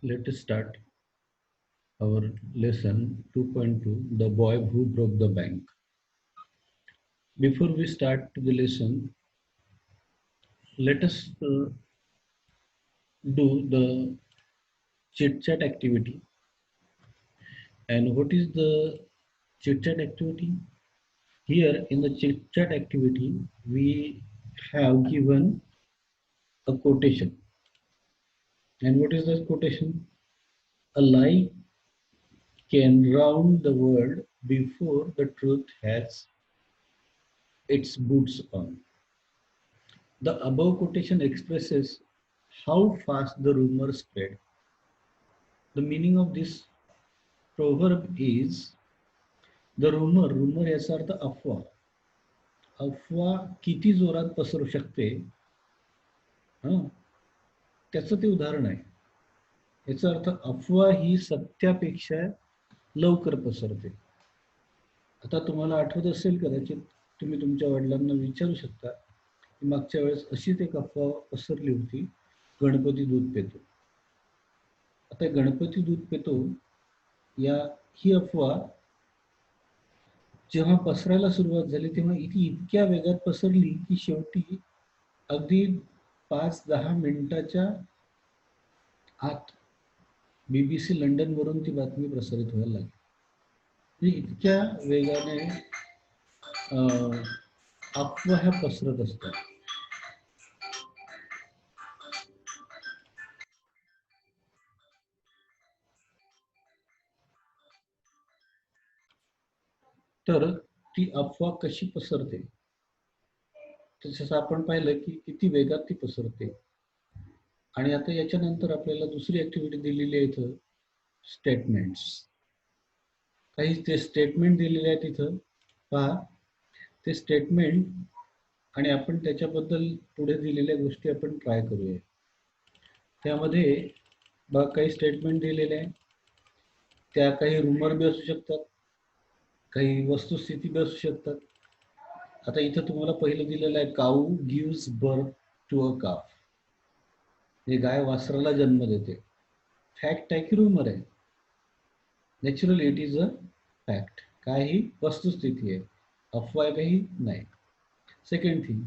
Let us start our lesson 2.2, The Boy Who Broke the Bank. Before we start the lesson, let us do the chit chat activity. And what is the chit chat activity? Here in the chit chat activity, we have given a quotation. And what is this quotation? A lie can round the world before the truth has its boots on. The above quotation expresses how fast the rumor spread. The meaning of this proverb is the rumor याचा अर्थ अफवा. अफवा किती जोरात पसरू शकते त्याचं ते उदाहरण आहे. याचा अर्थ अफवा ही सत्यापेक्षा लवकर पसरते. आता तुम्हाला आठवत असेल कदाचित तुम्ही तुमच्या वडिलांना विचारू शकता की मागच्या वेळेस अशीच एक अफवा पसरली होती, गणपती दूध पितो. आता गणपती दूध पितो ही अफवा जेव्हा पसरायला सुरुवात झाली तेव्हा ती इतक्या वेगात पसरली की शेवटी अगदी 5-10 मिनिटाच्या आत BBC लंडन वरून ती बातमी प्रसारित व्हायला लागली. म्हणजे इतक्या वेगाने अफवा ह्या पसरत असतात. तर ती अफवा कशी पसरते तसं आपण पाहिलं की किती वेगात ती पसरते. आणि आता याच्यानंतर आपल्याला दुसरी ऍक्टिव्हिटी दिलेली आहे इथं, स्टेटमेंट्स. काही ते स्टेटमेंट दिलेले आहेत इथं पहा. ते स्टेटमेंट आणि आपण त्याच्याबद्दल पुढे दिलेल्या गोष्टी आपण ट्राय करूया. त्यामध्ये बघा काही स्टेटमेंट दिलेले आहे. त्या काही रुमर बी असू शकतात, काही वस्तुस्थिती बी असू शकतात. आता इथं तुम्हाला पहिलं दिलेलं आहे, काऊ गिव्स बर्थ टू अ काफ. हे गाय वासराला जन्म देते. फॅक्ट आहे की रुमर आहे? Naturally it is a fact. काय ही वस्तुस्थिती आहे, अफवा आहे काही नाही. Second thing,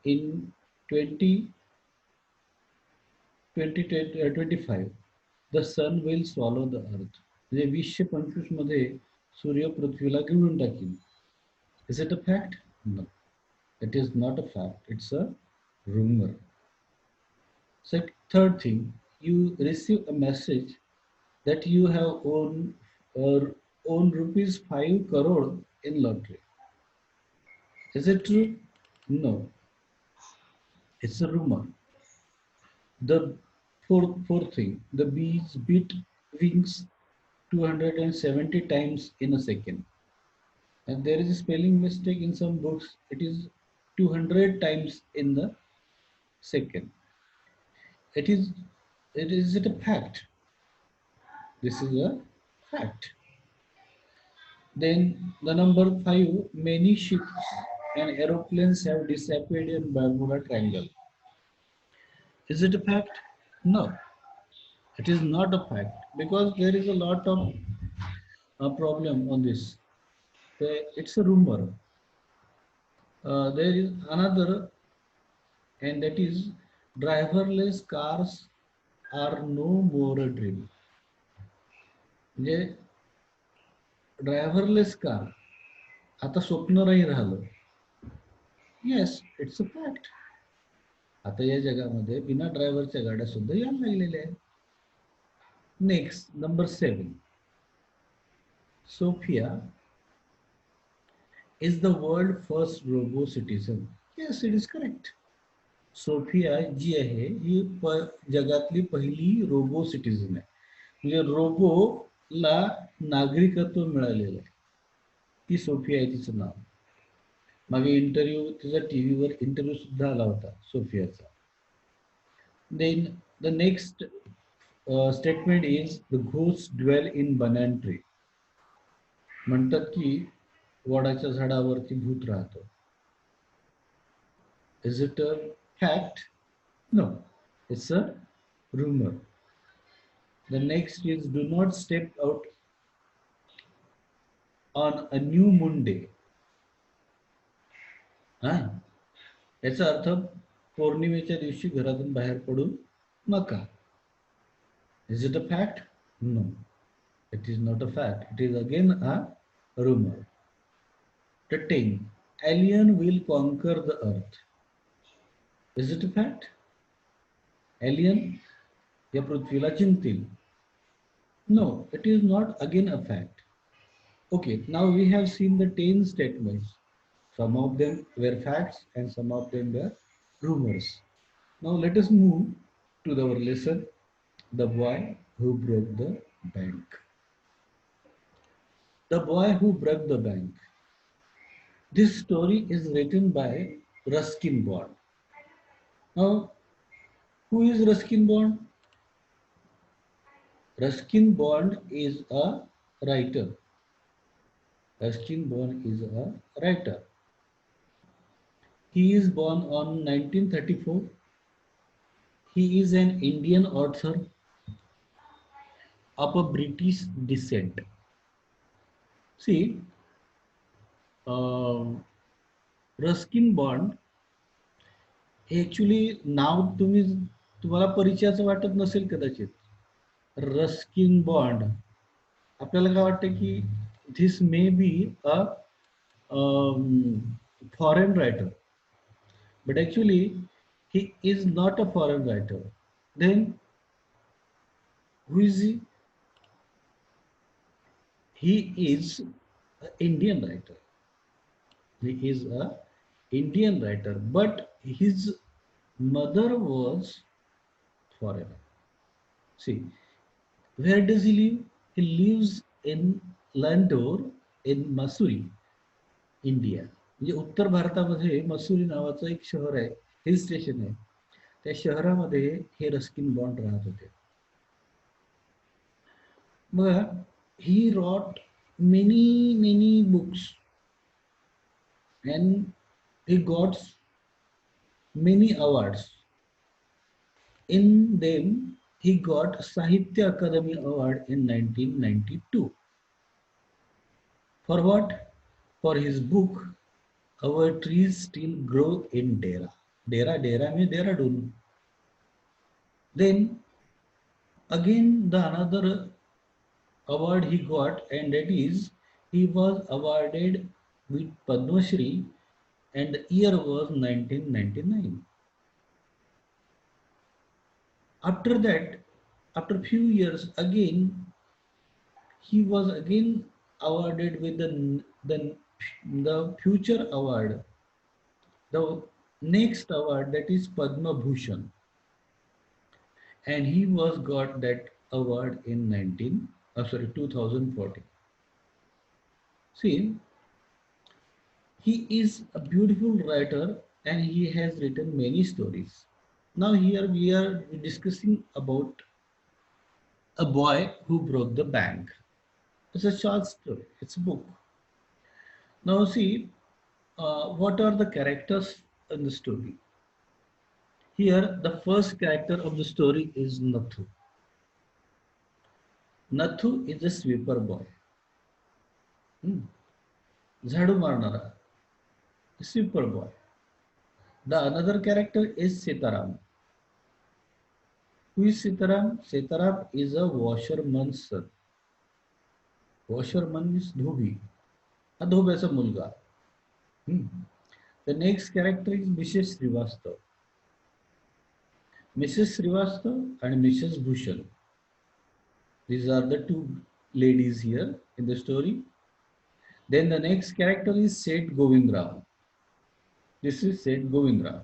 in 2025 the sun will swallow the earth. म्हणजे 2025 मध्ये सूर्य पृथ्वीला गिळून टाकील. Is it a fact? No, it is not a fact, it's a rumor. Third thing, you receive a message that you have won rupees 5 crore in lottery. Is it true? No, it's a rumor. The fourth thing, the bees beat wings 270 times in a second. And there is a spelling mistake in some books. It is 200 times in the second. Is it a fact? This is a fact. Then the number 5, many ships and aeroplanes have disappeared in Bermuda Triangle. Is it a fact? No, it is not a fact, because there is a lot of problem on this. It's a rumor. There is another, and that is driverless cars are no more a dream. म्हणजे driverless car आता स्वप्न नाही राहिलं. Yes, it's a fact. आता या जगामध्ये बिना ड्रायव्हरच्या गाड्या सुद्धा यायला लागलेल्या आहेत. Next, number 7, Sophia is the world first robo citizen. Yes, it is correct. Sophia जी आहे ही जगातली पहिली रोबो सिटीझन आहे. म्हणजे रोबोला नागरिकत्व मिळालेलं आहे. ती सोफिया आहे तिचं नाव. मागे इंटरव्ह्यू तिचा टीव्हीवर इंटरव्ह्यू सुद्धा आला होता सोफियाचा. Then the next statement is the ghost dwell in banana tree. म्हणतात की वडाच्या झाडावरती भूत राहतो. Is it a fact? No, it's a rumor. The next is do not step out on a new moon day. हा, याचा अर्थ पौर्णिमेच्या दिवशी घरातून बाहेर पडू नका. Is it a fact? No, it is not a fact. It is again a rumor. The 10. Alien will conquer the earth. Is it a fact? Alien या पृथ्वीला जिंकतील. No, it is not again a fact. Okay, now we have seen the 10 statements. Some of them were facts and some of them were rumors. Now let us move to our lesson, The Boy Who Broke the Bank. The Boy Who Broke the Bank. This story is written by Ruskin Bond. Now, who is Ruskin Bond? Ruskin Bond is a writer. Ruskin Bond is a writer. He is born on 1934. He is an Indian author of a British descent. See, Ruskin Bond actually नाव तुम्हाला परिचयाचं वाटत नसेल कदाचित. Ruskin bond आपल्याला काय वाटतं की this may be a foreign writer, but actually he is not a foreign writer. Then who is he? He is an Indian writer. He is a Indian writer, but his mother was foreigner. See, where does he live? He lives in Landour in Mussoorie, India. म्हणजे उत्तर भारतामध्ये मसुरी नावाचं एक शहर आहे, hill station आहे. त्या शहरामध्ये हे रस्किन बॉन्ड राहत होते. मग he wrote many books and he got many awards. In them, he got Sahitya Akademi Award in 1992. For what? For his book, Our Trees Still Grow in Dera. Dera means Dehradun. Then, again, the another award he got, and that is, he was awarded with Padma Shri, and the year was 1999. After that, after few years, again, he was again awarded with the future award, the next award, that is Padma Bhushan, and he was got that award in 2014. See, he is a beautiful writer and he has written many stories. Now here we are discussing about A Boy Who Broke the Bank. It's a short story, it's a book. Now see, what are the characters in the story? Here the first character of the story is Nathu. Nathu is a sweeper boy. झाडू मारणारा, sweeper boy. The another character is Sitaram. Who is Sitaram? Sitaram is a washerman's son. Washerman is धोबी, हा धोब्याचा मुलगा. The next character is Mrs. Srivastav. Mrs. Srivastav and Mrs. Bhushan. These are the two ladies here in the story. Then the next character is Seth Govindrao. This is Seth Govindrao.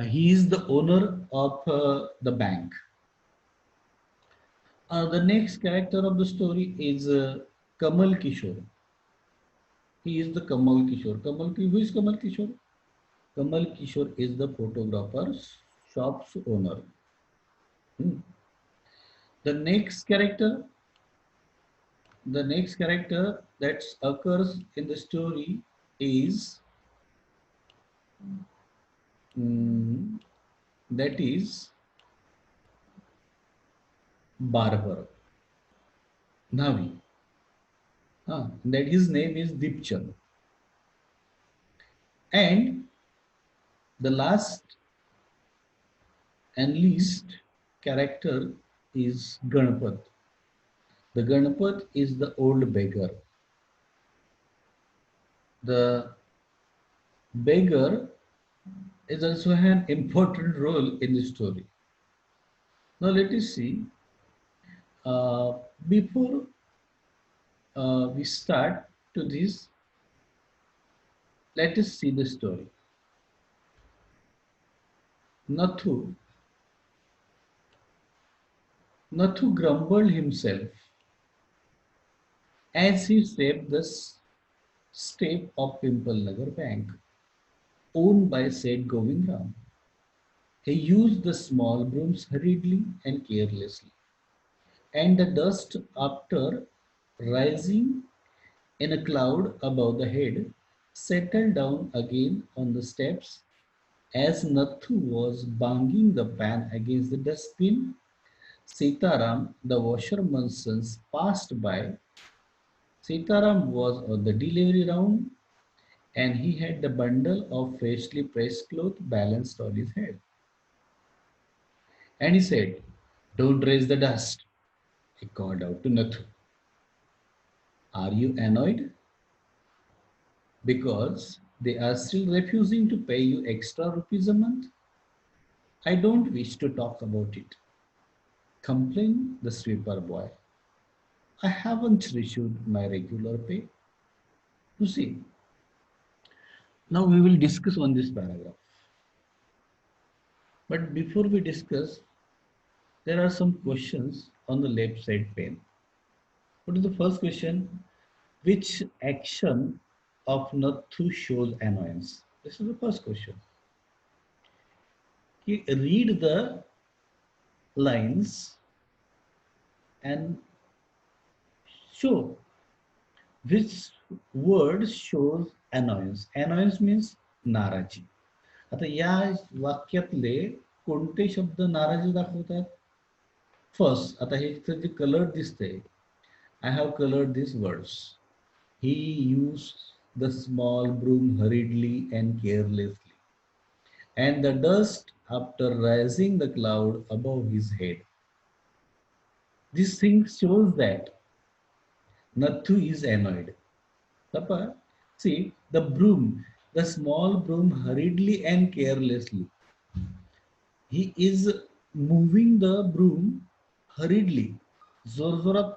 He is the owner of the bank. The next character of the story is Kamal Kishore. He is the Kamal Kishore. Who is Kamal Kishore? Kamal Kishore is the photographer's shop's owner. The next character that occurs in the story is that is barber, Navi. That his name is Dipchand. And the last and least character is Ganpat. The Ganpat is the old beggar. The beggar is also an important role in the story. Now let us see. Before we start to this, let us see the story. Nathu, Nathu grumbled himself as he stepped the step of Pimpalnagar Bank, owned by said Govindram. He used the small brooms hurriedly and carelessly, and the dust, after rising in a cloud above the head, settled down again on the steps. As Nathu was banging the pan against the dustbin, Sitaram, the washerman's son, passed by. Sitaram was on the delivery round, and he had the bundle of freshly pressed cloth balanced on his head. And he said, "Don't raise the dust," he called out to Nathu. "Are you annoyed? Because they are still refusing to pay you extra rupees a month?" "I don't wish to talk about it," complained the sweeper boy. "I haven't received my regular pay." You see, now we will discuss on this paragraph. But before we discuss, there are some questions on the left side pane. What is the first question? Which action of Nathu shows annoyance? This is the first question. Read the lines and show which word shows annoyance. Annoyance means नाराजी. आता या वाक्यातले कोणते शब्द नाराजी दाखवतात? First, आता हे जे कलर दिसते, I have colored these words. He used the small broom hurriedly and carelessly, and the dust after rising the cloud above his head. This thing shows that Nathu is annoyed. Papa, see the small broom hurriedly and carelessly. He is moving the broom hurriedly. जोरजोरात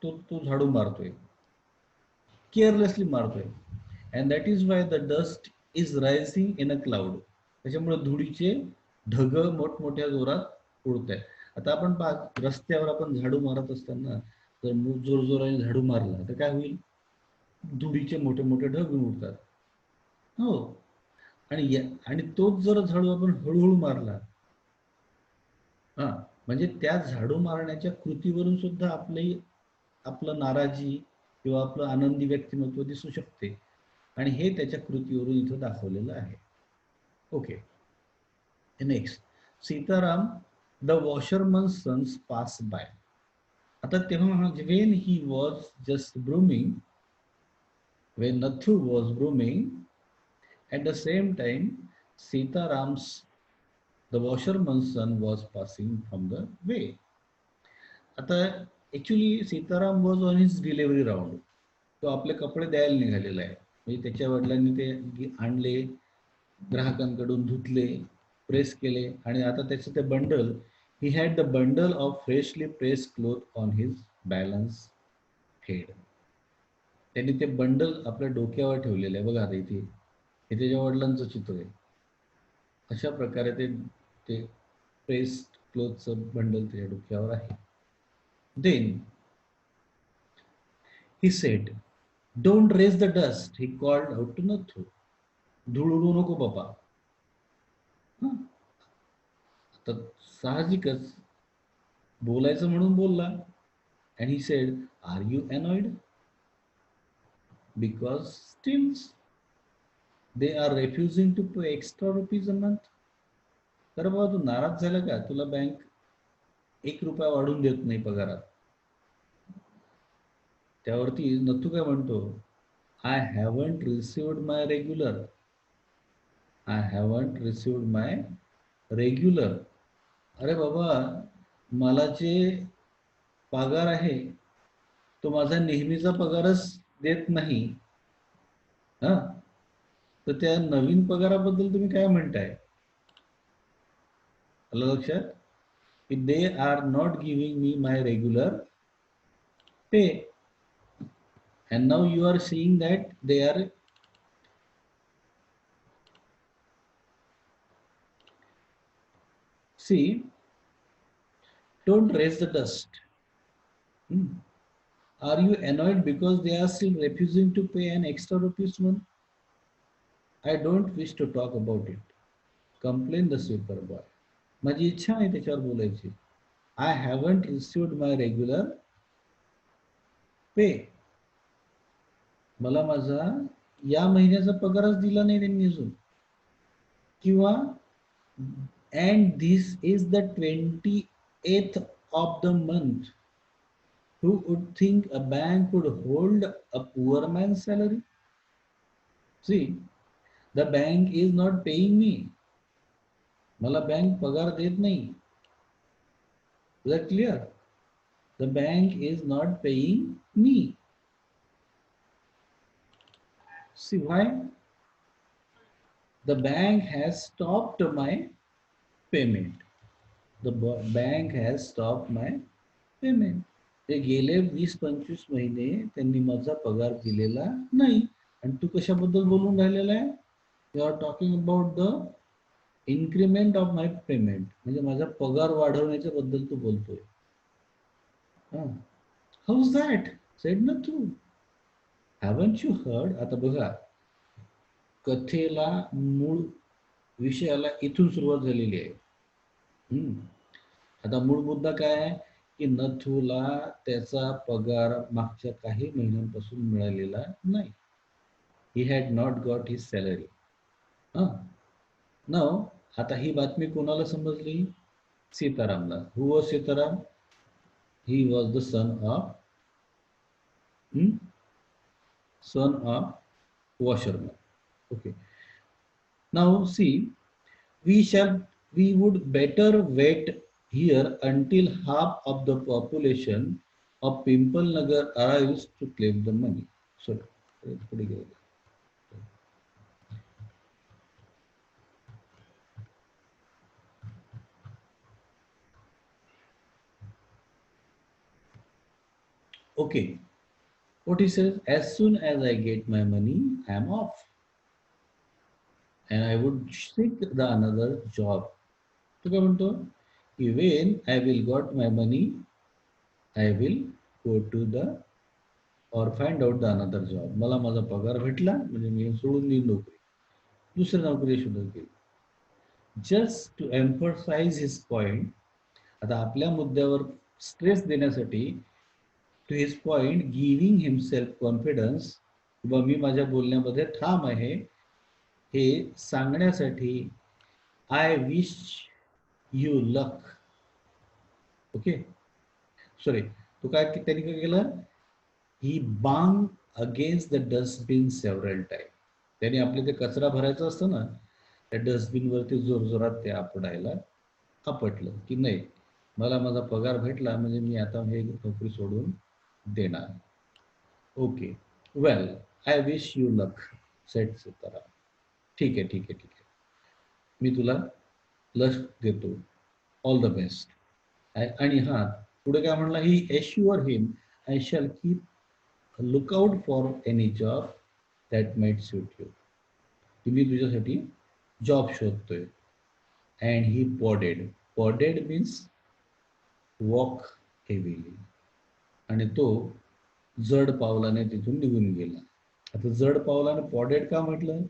तो झाडू मारतोय. Carelessly मारतोय. And that is why the dust is rising in a cloud. त्याच्यामुळे धुळीचे ढग मोठमोठ्या जोरात उडत आहे. आता आपण रस्त्यावर आपण झाडू मारत असताना जर जोरजोराने झाडू मारला तर काय होईल? धुळीचे मोठे मोठे ढग उडतात. हो. आणि तोच जर झाडू आपण हळूहळू मारला, म्हणजे त्या झाडू मारण्याच्या कृतीवरून सुद्धा आपलं नाराजी किंवा आपलं आनंदी व्यक्तिमत्व दिसू शकते. आणि हे त्याच्या कृतीवरून इथं दाखवलेलं आहे. Okay. Next, Sitaram the washerman's sons pass by. आता तेव्हा when he was just brooming, when Nathu was brooming, at the same time Sitaram's the washerman's son was passing from the way. आता actually Sitaram was on his delivery round. तो आपले कपडे द्यायला निघालेला आहे. म्हणजे त्याच्या वडिलांनी ते आणले, ग्राहकांकडून धुतले, प्रेस केले, आणि आता त्याचं ते bundle, he had the bundle of freshly press cloth on his balance head. त्यांनी ते बंडल आपल्या डोक्यावर ठेवलेलं आहे. बघा आता इथे हे त्याच्या वडिलांचं चित्र आहे. अशा प्रकारे ते प्रेस्ड क्लोथचं बंडल त्याच्या डोक्यावर आहे. Then he said, "Don't raise the dust," he called out to Nathu. धूळ उडवू नको बाबा. तर साहजिकच बोलायचं म्हणून बोलला. And he said, "Are you annoyed? Because still they are refusing to pay extra rupees a month." तर बाबा तू नाराज झाला का? तुला बँक ₹1 वाढून देत नाही पगारात. त्यावरती नथू काय म्हणतो, I haven't received my regular. I haven't received my regular. अरे बाबा, मला जे पगार आहे तो माझा नेहमीचा पगारच देत नाही. हा, तर त्या नवीन पगाराबद्दल तुम्ही काय म्हणताय? आलं लक्षात की they are not giving me my regular pay. And now you are seeing that they are see, don't raise the dust. Are you annoyed because they are still refusing to pay an extra ₹1? I don't wish to talk about it. Complain the sweeper boy. माझी इच्छा नाही त्याच्यावर बोलायची. I haven't received my regular pay. मला माझा या महिन्याचा पगारच दिला नाही त्यांनी अजून. किंवा and this is the 28th of the month. Who would think a bank would hold a poor man's salary? See, the bank is not paying me. मला बँक पगार देत नाही. Is that clear? The bank is not paying me. See why? The bank has stopped my payment. The bank has stopped my payment. ते गेले 20-25 महिने त्यांनी माझा पगार दिलेला नाही. आणि तू कशाबद्दल बोलून राहिलेला आहे? You are talking about the increment of my payment. म्हणजे माझा पगार वाढवण्याच्या बद्दल तू बोलतोय. How is that? सेड ना तू. Haven't you heard? आता बघा, कथेला मूळ विषयाला इथून सुरुवात झालेली आहे. आता मूळ मुद्दा काय आहे की नथूला त्याचा पगार मागच्या काही महिन्यांपासून मिळालेला नाही. He had not got his salary. Now आता ही बातमी कोणाला समजली? सीतारामला. Who was Sitaram? He was the son of washerman. Okay. Now see, we would better wait here until half of the population of Pimple Nagar arrives to claim the money. So, okay. What he says, as soon as I get my money, I am off. And I would seek the another job. तो काय म्हणतो? When I will got my money, I will go to the or find out the another job. मला माझा पगार भेटला म्हणजे मी सोडून देईन नोकरी, दुसरी नोकरी शोधून घेईल. Just to emphasise his point. आता आपल्या मुद्द्यावर स्ट्रेस देण्यासाठी to his point giving himself confidence, किंवा मी माझ्या बोलण्यामध्ये ठाम आहे हे सांगण्यासाठी I wish you luck. Okay, sorry, तो काय त्यांनी काय केलं? He bang against the dustbin several time. त्याने आपले ते कचरा भरायचं असतं ना, त्या डस्टबिनवरती जोरजोरात ते आपडायला आपटलं की नाही, मला माझा पगार भेटला म्हणजे मी आता हे नोकरी सोडून देणार. Okay, well, I wish you luck, set Sitaram. ठीक आहे, ठीक आहे, ठीक आहे, मी तुला लक देतो, ऑल द बेस्ट. आणि हा पुढे काय म्हणला? He assure him I shall keep lookout for any job that might suit you. की मी तुझ्यासाठी जॉब शोधतोय. And he plodded. Plodded means walk heavily. आणि तो जड पावलाने तिथून निघून गेला. आता जड पावलाने पॉडेड का म्हटलं?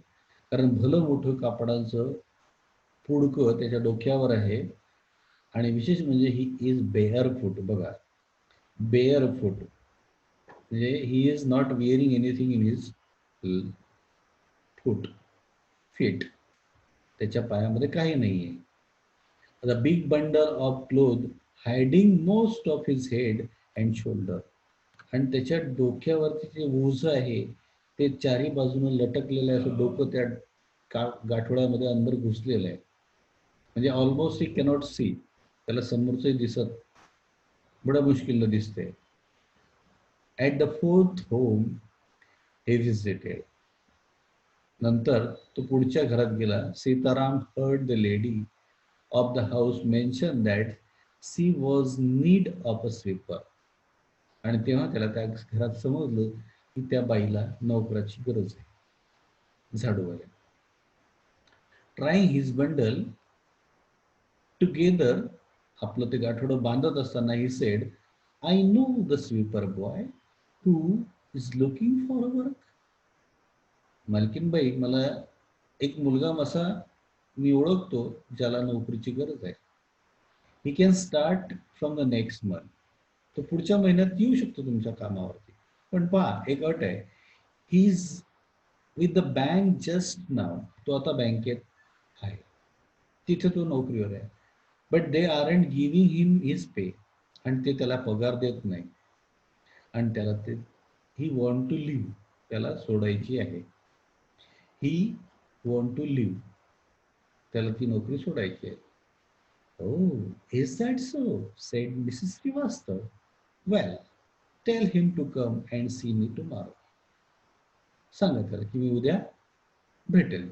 कारण भलं मोठं कापडाचं पुडकं त्याच्या डोक्यावर आहे. आणि विशेष म्हणजे ही इज बेअर फूट. बघा, बेअर फूट म्हणजे he is not wearing anything in his foot, feet. त्याच्या पायामध्ये काही नाही आहे. The big bundle of cloth hiding most of his head and shoulder. आणि त्याच्या डोक्यावरती जे ओझ आहे ते चारी बाजूने लटकलेलं आहे. असं डोकं त्या गाठोड्यामध्ये अंदर घुसलेलं आहे. म्हणजे ऑलमोस्ट ही कॅनॉट सी. त्याला समोरचंही दिसत बडं मुश्किल दिसते. At the fourth home he visited. नंतर तो पुढच्या घरात गेला. Sitaram heard the lady of the house mention that she was need of a sweeper. आणि तेव्हा त्याला त्या घरात समजलं की त्या बाईला नोकराची गरज आहे, झाडूवाल्या. ट्राईंग हिज बंडल टुगेदर, आपलं ते गाठोडं बांधत असताना he said, I know the sweeper boy who is looking for a work. मालकीनबाई, मला एक मुलगा असा मी ओळखतो ज्याला नोकरीची गरज आहे. He can start from the next month. तो पुढच्या महिन्यात येऊ शकतो तुमच्या कामावरती. पण पहा, एक अट आहे. He is with the bank just now. तो आता बँकेत आहे, तिथे तो नोकरीवर आहे. But they aren't giving him his pay. आणि ते त्याला पगार देत नाही. आणि त्याला ते ही वॉन्ट टू लिव्ह, त्याला सोडायची आहे. ही वॉन्ट टू लिव्ह, त्याला ती नोकरी सोडायची आहे. Oh, is that so? Said Mrs. Srivastav. Well, tell him to come and see me tomorrow. सांगा त्याला की मी उद्या भेटेल.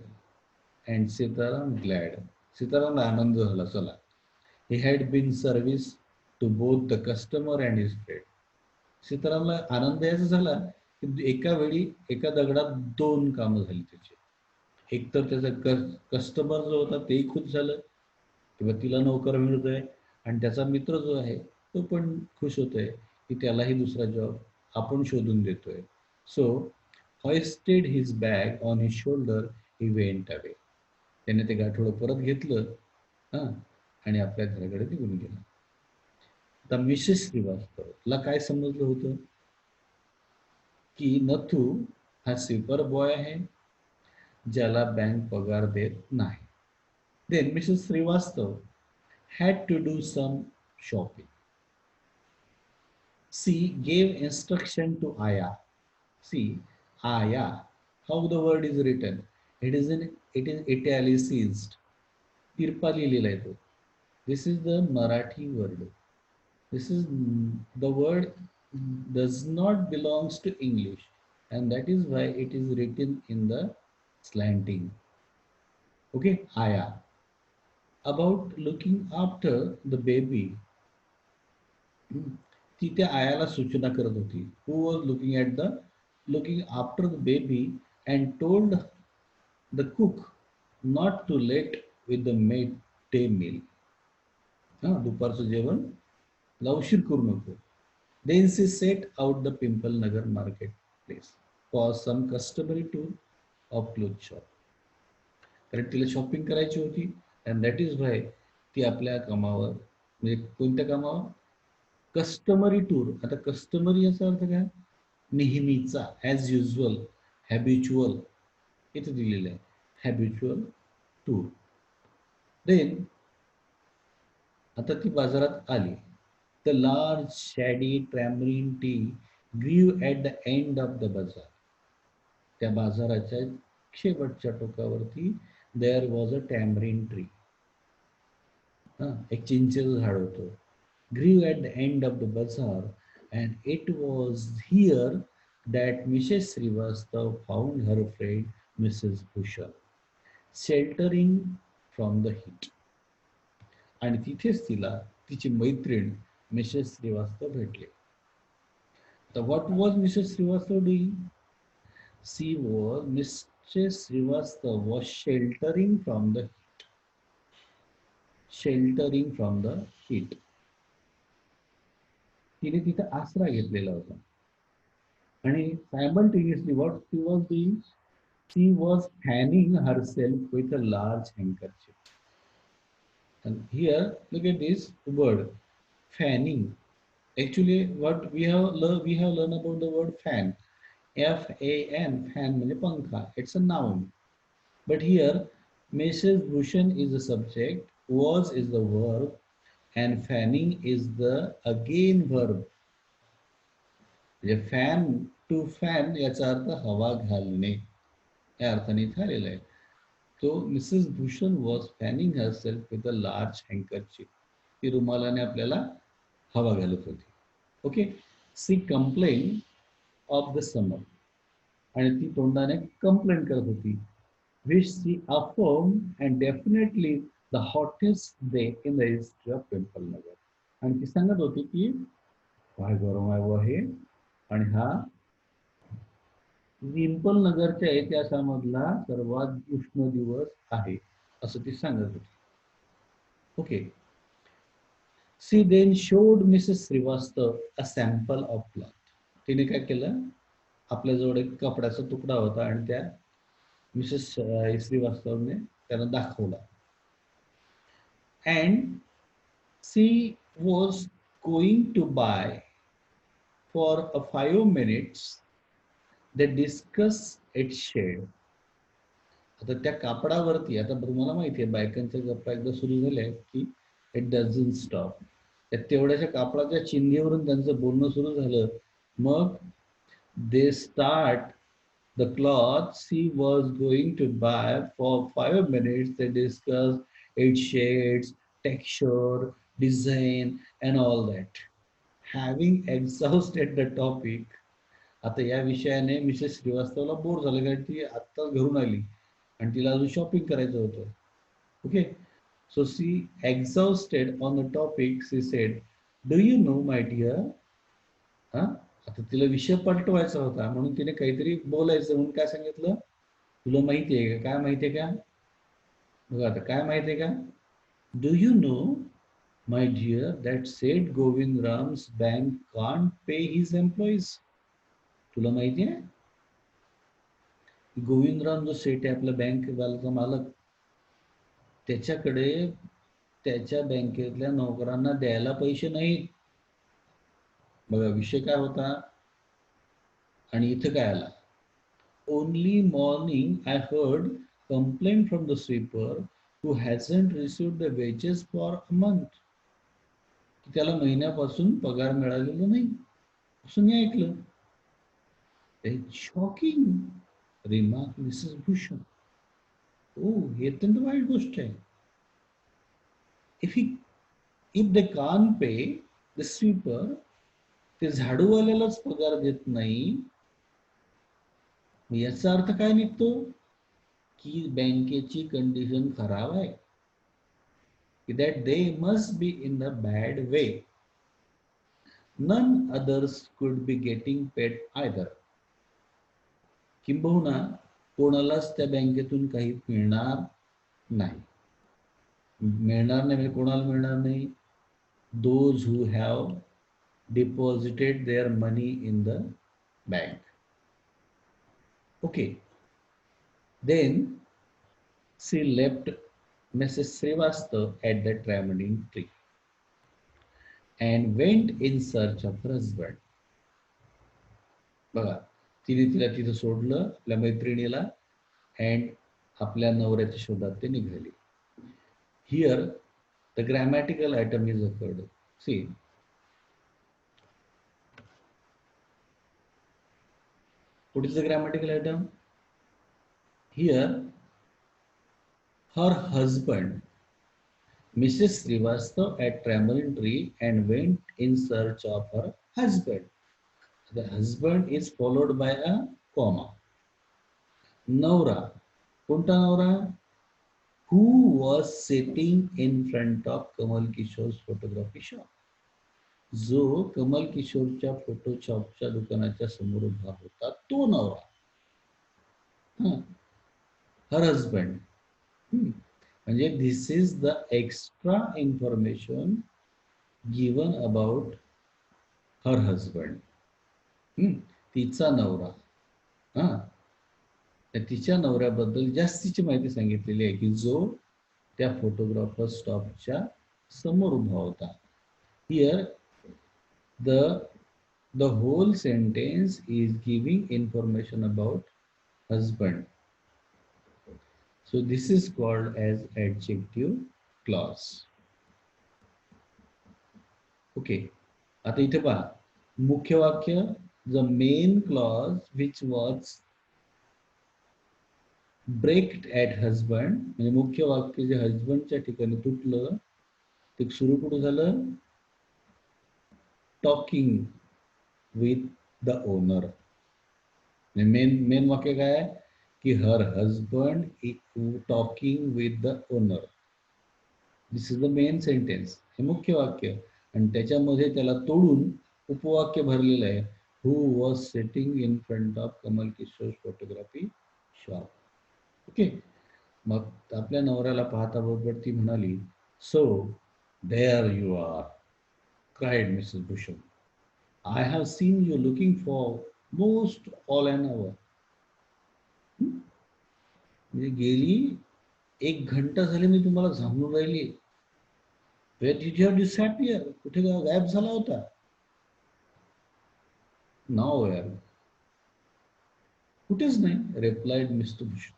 And Sitaram glad. सीतारामला आनंद झाला. चला, he had been service to both the customer and his friend. सीतारामला आनंद याचा झाला की एका वेळी एका दगडात दोन कामं झाली त्याची. एक तर त्याचा कस्टमर जो होता तेही खुश झालं किंवा तिला नोकर मिळतोय, आणि त्याचा मित्र जो आहे तो पण खुश होतोय की त्यालाही दुसरा जॉब आपण शोधून देतोय. So hoisted his bag on his shoulder, he went away. त्याने ते गाठोडं परत घेतलं, हां, आणि आपल्या घराकडे निघून गेला. आता मिसेस श्रीवास्तवला काय समजलं होतं की नथू हा स्वीपर बॉय आहे ज्याला बँक पगार देत नाही. Then Mrs Shrivastava had to do some shopping. She gave instruction to Aya. See, Aya, how the word is written. It is italicized. तिरपा लिहिलेला आहे तो. This is the Marathi word. This is the word does not belongs to English, and that is why it is written in the slanting. Okay, Aya. About looking after the baby. ती त्या आयाला सूचना करत होती. Who was looking after the baby and told the cook not to late with the mid day meal. हां, दुपारचं जेवण ला उशीर करू नको. Then she set out the pimple Nagar market place for some customary tour of cloth shop. कारण तिला shopping करायची होती, अँड दॅट इज व्हाय ती आपल्या कामावर, म्हणजे कोणत्या कामावर, कस्टमरी टूर. आता कस्टमरी याचा अर्थ काय, नेहमीचा, ॲज युजल, हॅबिच्युअल, इथे दिलेलं आहे हॅबिच्युअल टूर. देन आता ती बाजारात आली. द लार्ज शॅडी ट्रॅमरीन टी ग्रीव at the end of the बाजार. त्या बाजाराच्या शेवटच्या टोकावरती देअर वॉज अ टॅमरीन ट्री. हां, एक चिंचेचं झाड होतं. Grew at the end of the bazaar, and it was here that Mrs. Srivastav found her friend Mrs. Bhushan sheltering from the heat. आणि तिथेच तिला तिची मैत्रीण मिसेस श्रीवास्तव भेटले. तर what was Mrs Srivastava doing? Mrs Srivastava was sheltering from the heat. Sheltering from the heat. तिने तिथे आसरा घेतलेला होता. आणि simultaneously what she was doing, she was fanning herself with a large handkerchief. And here, look at this word, fanning. Actually, what we have learned about the word fan. F-A-N, fan म्हणजे पंखा. It's a noun. But here, Mrs. Bhushan is the subject, was is the verb, and fanning is the again verb. म्हणजे fan to fan याचा अर्थ हवा घालणे या अर्थाने इथे आलेला आहे. तो Mrs Bhushan was fanning herself with a large handkerchief. ती रुमालाने आपल्याला हवा घालत होती. Okay. She complain of the summer. आणि ती तोंडाने कंप्लेंट करत होती. Which she affirm and definitely the hottest day in the history of Pimpalnagar. आणि ती सांगत होती की काय गरम आहे व हे, आणि हा पिंपलनगरच्या इतिहासामधला सर्वात उष्ण दिवस आहे असं ती सांगत होती. Okay. She then showed Mrs Shrivastava a sample of cloth. तिने काय केलं, आपल्याजवळ एक कपड्याचा तुकडा होता आणि त्या मिसेस श्रीवास्तवने त्यांना दाखवला. And she was going to buy for a 5 minutes they discuss it shade. आता त्या कापडावरती, आता तुम्हाला माहिती आहे बायकांच्या गप्पा एकदा सुरू झाल्या की इट डझंट स्टॉप. त्या तेवढ्याच्या कापडाच्या चिंधीवरून त्यांचं बोलणं सुरू झालं. मग they start the cloth she was going to buy for 5 minutes. They discussed its shades, texture, design and all that. Having exhausted the topic, आता या विषयाने मिसेस श्रीवास्तवला बोर झालं, कारण ती आत्ताच घरून आली आणि तिला अजून शॉपिंग करायचं होतं. Okay. So she exhausted on the topic she said, do you know my dear. हा, आता तिला विषय पलटवायचा होता म्हणून तिने काहीतरी बोलायचं म्हणून काय सांगितलं, तुला माहिती आहे का, काय माहिती आहे का. बघा आता काय माहिती आहे का. Do you know my dear that Seth Govind Ram's bank can't pay his employees. तुला माहिती आहे गोविंदराम जो सेठ आहे आपला बँकवाल्याचा मालक, त्याच्याकडे त्याच्या बँकेतल्या नोकरांना द्यायला पैसे नाहीत. बघा विषय काय होता आणि इथं काय आला. Only morning I heard complaint from the sweeper who hasn't received the wages for a month. त्याला महिन्यापासून पगार मिळालेला नाही असं मी ऐकलं. Shocking remark Mrs Bhushan. हो, ही अत्यंत वाईट गोष्ट आहे. इफ दे कान पे द स्वीपर, ते झाडूवाल्यालाच पगार देत नाही, याचा अर्थ काय निघतो की बँकेची कंडिशन खराब आहे, that they must be in a bad way. None others could be getting paid either. किंबहुना कोणालाच त्या बँकेतून काही मिळणार नाही. मिळणार नाही म्हणजे कोणाला मिळणार नाही, those who have deposited their money in the bank. Okay. Then she left Mrs. Srivastav at the tamarind tree and went in search of her husband. बघा तिने तिला तिथं सोडलं आपल्या मैत्रिणीला अँड आपल्या नवऱ्याच्या शोधात ते निघाली. Here the grammatical item is awkward. She what is the grammatical item here. Her husband, Mrs. Srivastav at tamarind tree and went in search of her husband. The husband is followed by a comma. Navra, कोणता नवरा, who was sitting in front of Kamal Kishore's photography shop. जो Kamal किशोरच्या photo शॉपच्या दुकानाच्या समोर उभा होता तो नवरा. Her husband. म्हणजे this is the extra information given about her husband. तिचा नवरा. हा, तिच्या नवऱ्याबद्दल जास्तीची माहिती सांगितलेली आहे की जो त्या फोटोग्राफर स्टॉपच्या समोर उभा होता. Here the whole sentence is giving information about husband. So this is called as adjective clause. Okay, आता इथे पहा, मुख्य वाक्य, the main clause which was breaked at husband, म्हणजे मुख्य वाक्य जे हजबंडच्या ठिकाणी तुटलं ते सुरू कुठं झालं, talking with the owner. Main main वाक्य काय आहे की her husband talking with the owner. This is the main sentence, हे मुख्य वाक्य. आणि त्याच्यामध्ये त्याला तोडून उपवाक्य भरलेलं आहे, who was sitting in front of Kamal Kishore photography shop. Okay, मग आपल्या नवऱ्याला पाहता बरोबर ती म्हणाली, so there you are, cried Mrs Bhushan, I have seen you looking for most all an hour. म्हणजे गेली 1 घंटा झाली मी तुम्हाला झांबून राहिली. Where did you disappear? कुठे गायब झाला होता? Nowhere. कुठेच नाही, replied Mr. Bhushan.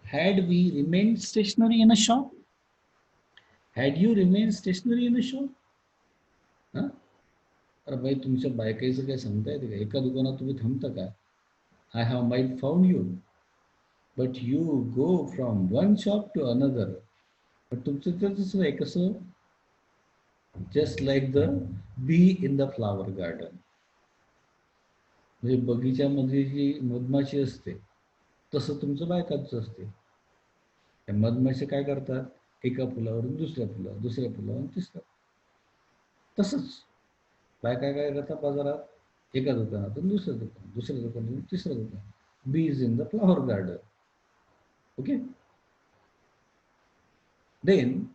Had we remained stationary in a shop? Had you remained stationary in a shop? हा? अरे भाई, तुमच्या बायकाईचं काय सांगता येते का? एका दुकानात तुम्ही थांबता का? I have might found you, but you go from one shop to another. पण तुमचं तर तसं आहे, कसं? Just like the bee in the flower garden. म्हणजे बगीच्यामध्ये जी मधमाशी असते तसं तुमचं बायकांचं असते. त्या मधमाशी काय करतात, एका फुलावरून दुसऱ्या फुलावर, दुसऱ्या फुलावरून तिसऱ्या. तसंच बायका काय करतात, बाजारात एका दुकानातून दुसऱ्या दुकान, दुसऱ्या दुकानातून तिसरं दुकान. Be is in the flower garden. Okay, then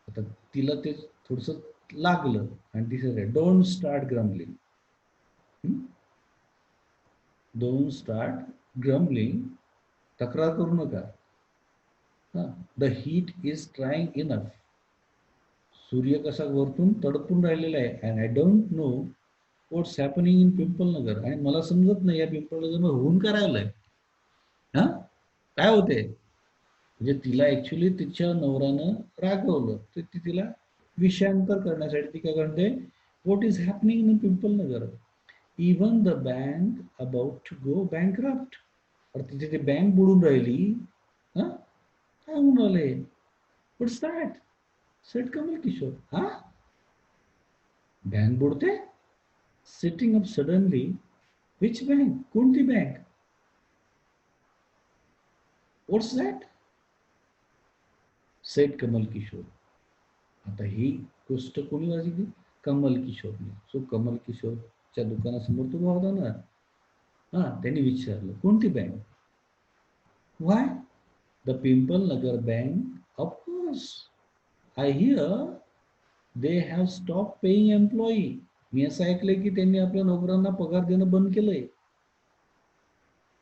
आता तिला ते थोडस लागलं आणि तिसरं, don't start grumbling. Don't start grumbling, तक्रार करू नका. The heat is trying enough. सूर्य कसा वरतून तडपून राहिलेला आहे. And I don't know what's happening in Pimpalnagar. आणि मला समजत नाही या पिंपळनगर होऊन काय राहिलंय. हा, काय होते. म्हणजे तिला ऍक्च्युली तिच्या नवऱ्यानं रागवलं, तर ती तिला विषयांतर करण्यासाठी ती काय करते, what is happening in Pimpalnagar, even the bank about to go bankrupt. और तिथे ती बँक बुडून राहिली. हा, काय म्हणून राहिले, व्हॉट्स दॅट, सेट कमल किशोर. हा, बँक बुडते, sitting up suddenly, which bank, कोणती बँक, व्हॉट्स दॅट, सेट कमल किशोर. आता ही गोष्ट कोणी वाचली, कमल किशोरने. सो कमल किशोरच्या दुकानासमोर तो उभा होता ना, हा, त्यांनी विचारलं कोणती बँक. Why, the pimple Nagar bank, of course. I hear they have stop paying employee. मी असं ऐकलंय की त्यांनी आपल्या नोकरांना पगार देणं बंद केलंय.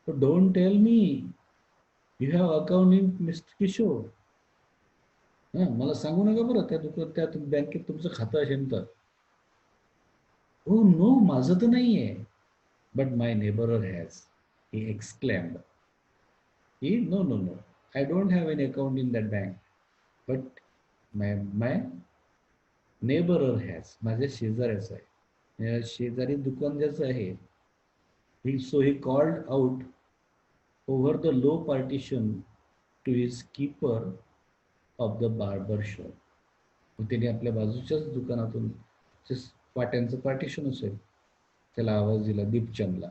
Don't tell me you have account in mister Kishore. मला सांगू नका बरं, त्या बँकेत तुमचं खातं असेल तर. हो नो, माझं तर नाही आहे. But my neighbour has, he exclaimed. He, no no no, I don't have an account in that bank, but my neighbour has, माझ्या शेजाऱ्याचं आहे, शेजारी दुकान ज्याचं आहे. So he called out over the low partition to his keeper of the barber shop. मग त्याने आपल्या बाजूच्याच दुकानातून वाट्यांचं पार्टिशन असेल, त्याला आवाज दिला दीपचंदला.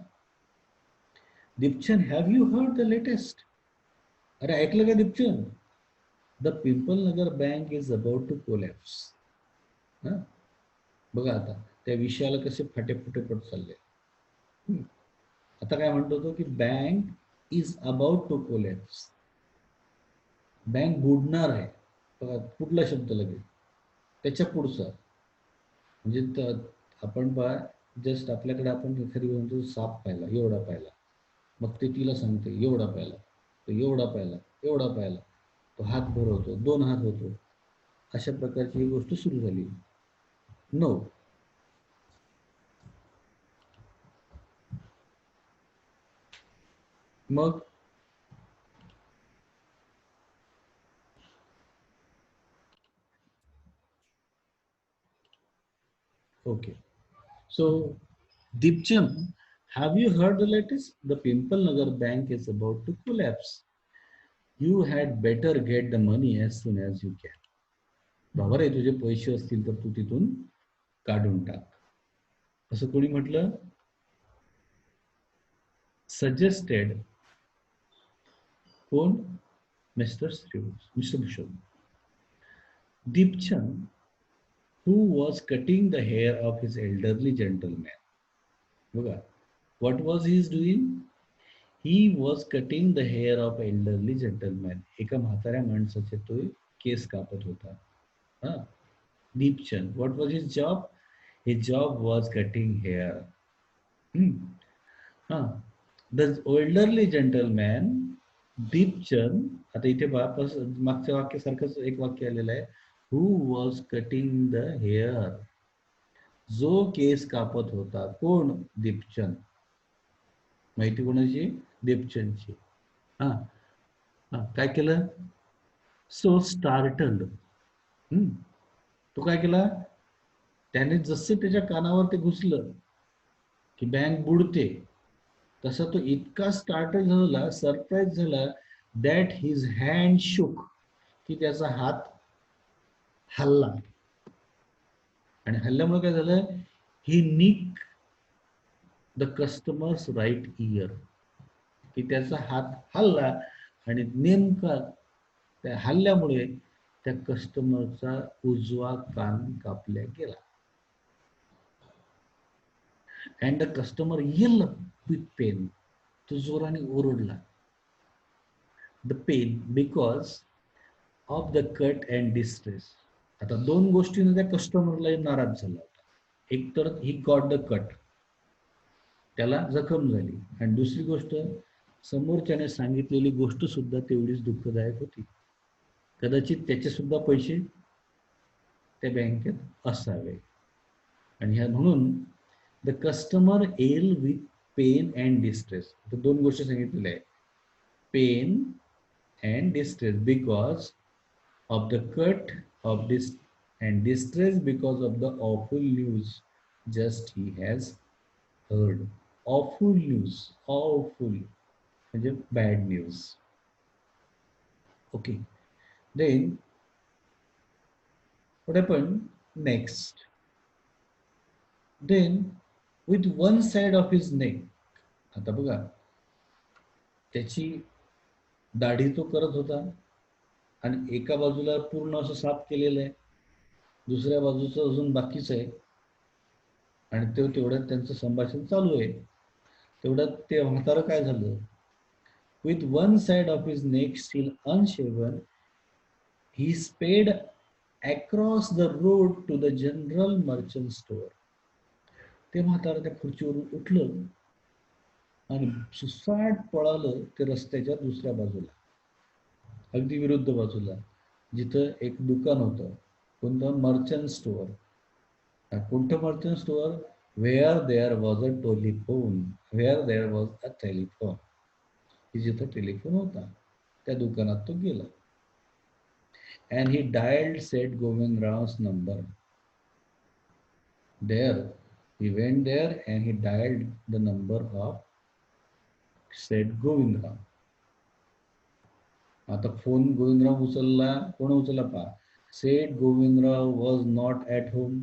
Deepchand, have you heard the latest. अरे ऐकलं का Deepchand, the pimple Nagar bank is about to collapse. बघा आता त्या विषयाला कसे फाटेफुटे पडत चालले. आता काय म्हणतो तो की bank is about to collapse, bank बुडणार आहे. बघा पुढला शब्द लगेच त्याच्या पुढचा. म्हणजे आपण पहा, जस्ट आपल्याकडे आपण एखादी म्हणतो साप पाहिला, एवढा पाहिला, मग ते तिला सांगते एवढा पाहिला, तो एवढा पाहिला, एवढा पाहिला, तो हात भर होतो, 2 हात होतो. अशा प्रकारची ही गोष्ट सुरू झाली. नो, मग Okay. So, Deepchand, have you heard the latest? The Pimple Nagar Bank is about to collapse. You had better get the money as soon as you can. बाबा रे, तुझे पैसे असतील तर तू तिथून काढून टाक. असं कोणी म्हटलं? सजेस्टेड कोण? Mister Bhushan. Deepchand, who was cutting the hair of his elderly gentleman. बघा, what was he doing? He was cutting the hair of elderly gentleman. एका म्हाताऱ्या माणसाचे तो केस कापत होता. हा. Deepchand, what was his job? His job was cutting hair. हा. The elderly gentleman, Deepchand, आता इथे वापस मागच्या वाक्यासारखंच एक वाक्य आलेलं आहे. Who was cutting the hair? जो केस कापत होता. कोण? दीपचंद. माहिती कोणाची? दीपचंदची. हा. हा, काय केलं? So startled. तो काय केला? त्याने जसे त्याच्या कानावर ते घुसलं की बँक बुडते, तसा तो इतका स्टार्टल झाला, सरप्राईज झाला, दॅट हिज हँड शुक, की त्याचा हात हल्ला. आणि हल्ल्यामुळे काय झालं? ही निक द कस्टमर्स राईट इयर, की त्याचा हात हल्ला आणि नेमका त्या हल्ल्यामुळे त्या कस्टमरचा उजवा कान कापला गेला. And the customer yell with pain, तो जोराने ओरडला. The pain because of the cut and distress. आता दोन गोष्टीने त्या कस्टमरला नाराज झाला होता. एक तर ही गॉट द कट, त्याला जखम झाली, आणि दुसरी गोष्ट, समोरच्याने सांगितलेली गोष्ट सुद्धा तेवढीच दुःखदायक होती. कदाचित त्याचे सुद्धा पैसे त्या बँकेत असावे. आणि ह्या म्हणून the customer yell with pain and distress. तर दोन गोष्टी सांगितलेल्या आहे, pain and distress because of the cut of this and distress because of the awful news just he has heard. Awful news, awful म्हणजे bad news. Okay, then what happened next? Then with one side of his neck, आता बघा, त्याची दाढी तो करत होता आणि एका बाजूला पूर्ण असं साफ केलेलं आहे, दुसऱ्या बाजूचं अजून बाकीच आहे, आणि ते तेवढ्यात त्यांचं संभाषण चालू आहे. तेवढ्यात ते म्हातारं काय झालं? With one side of his neck still unshaven, he sped across the road to the general merchant store. ते म्हातारं त्या खुर्चीवरून उठलं आणि सुसाट पळालं ते रस्त्याच्या दुसऱ्या बाजूला, अगदी विरुद्ध बाजूला, जिथं एक दुकान होतं. कोणतं? Merchant store. कोणतं merchant store? Where there was a telephone. Where there was a telephone, की जिथं टेलिफोन होता त्या दुकानात तो गेला. And he dialled Seth Govindrao's number. There he went there and he dialled the number of Seth Govindrao. आता फोन गोविंदराव उचलला. कोण उचलला? पहा, Seth Govindrao was not at home.